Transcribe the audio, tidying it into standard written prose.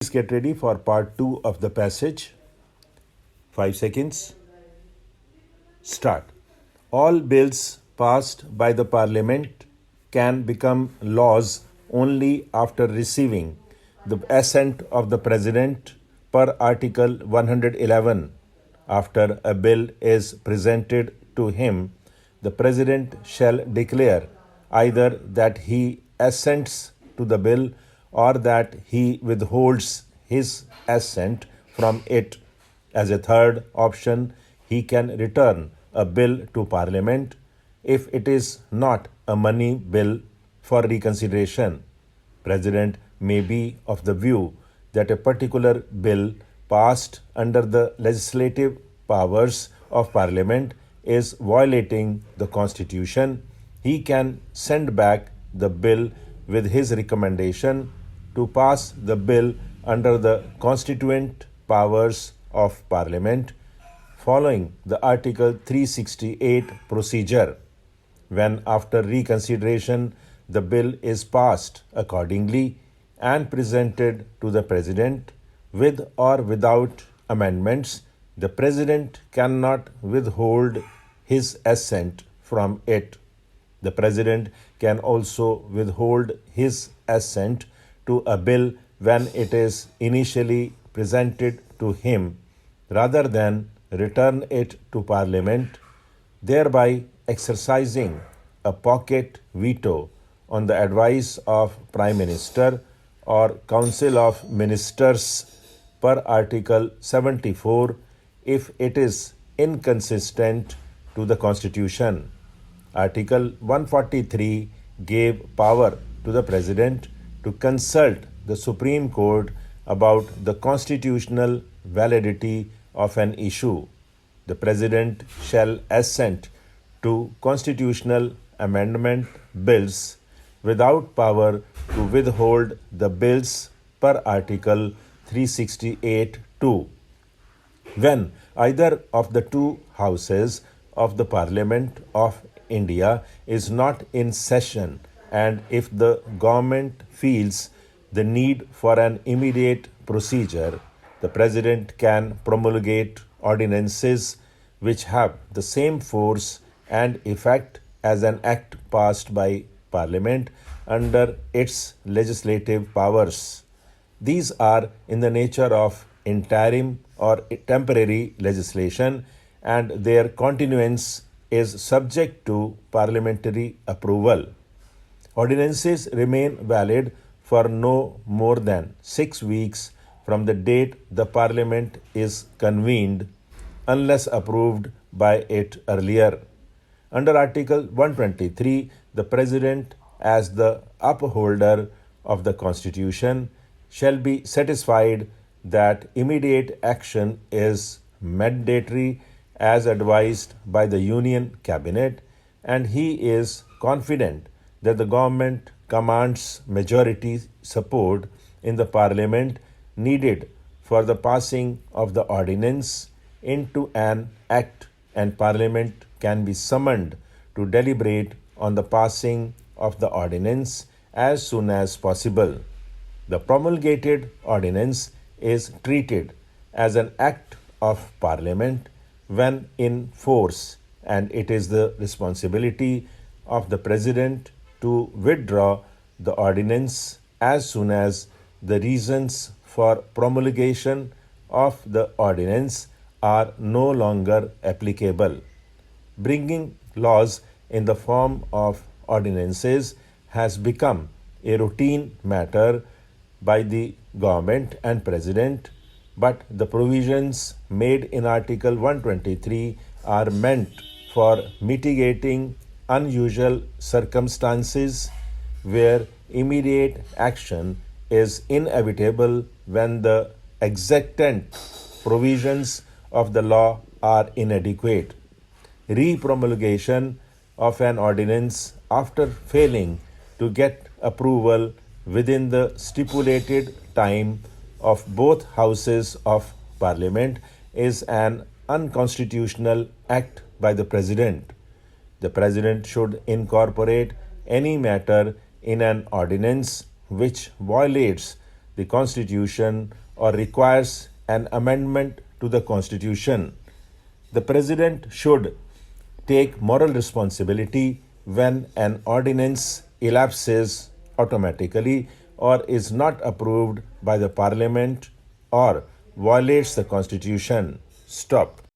Please get ready for part 2 of the passage. 5 seconds. Start. All bills passed by the Parliament can become laws only after receiving the assent of the President per Article 111. After a bill is presented to him, the President shall declare either that he assents to the bill or that he withholds his assent from it. As a third option, he can return a bill to Parliament if it is not a money bill for reconsideration. President may be of the view that a particular bill passed under the legislative powers of Parliament is violating the Constitution. He can send back the bill with his recommendation to pass the bill under the constituent powers of Parliament, following the Article 368 procedure. When after reconsideration the bill is passed accordingly and presented to the President with or without amendments, the President cannot withhold his assent from it. The President can also withhold his assent to a bill when it is initially presented to him rather than return it to Parliament, thereby exercising a pocket veto on the advice of Prime Minister or Council of Ministers per Article 74 if it is inconsistent to the Constitution. Article 143 gave power to the President to consult the Supreme Court about the constitutional validity of an issue. The President shall assent to constitutional amendment bills without power to withhold the bills per Article 368(2). When either of the two houses of the Parliament of India is not in session, and if the government feels the need for an immediate procedure, the President can promulgate ordinances which have the same force and effect as an act passed by Parliament under its legislative powers. These are in the nature of interim or temporary legislation, and their continuance is subject to parliamentary approval. Ordinances remain valid for no more than 6 weeks from the date the Parliament is convened, unless approved by it earlier. Under Article 123, the President, as the upholder of the Constitution, shall be satisfied that immediate action is mandatory as advised by the Union Cabinet, and he is confident that the government commands majority support in the Parliament needed for the passing of the ordinance into an act, and Parliament can be summoned to deliberate on the passing of the ordinance as soon as possible. The promulgated ordinance is treated as an act of Parliament when in force, and it is the responsibility of the President to withdraw the ordinance as soon as the reasons for promulgation of the ordinance are no longer applicable. Bringing laws in the form of ordinances has become a routine matter by the government and President, but the provisions made in Article 123 are meant for mitigating unusual circumstances where immediate action is inevitable when the extant provisions of the law are inadequate. Repromulgation of an ordinance after failing to get approval within the stipulated time of both houses of Parliament is an unconstitutional act by the President. The President should incorporate any matter in an ordinance which violates the Constitution or requires an amendment to the Constitution. The President should take moral responsibility when an ordinance elapses automatically or is not approved by the Parliament or violates the Constitution. Stop.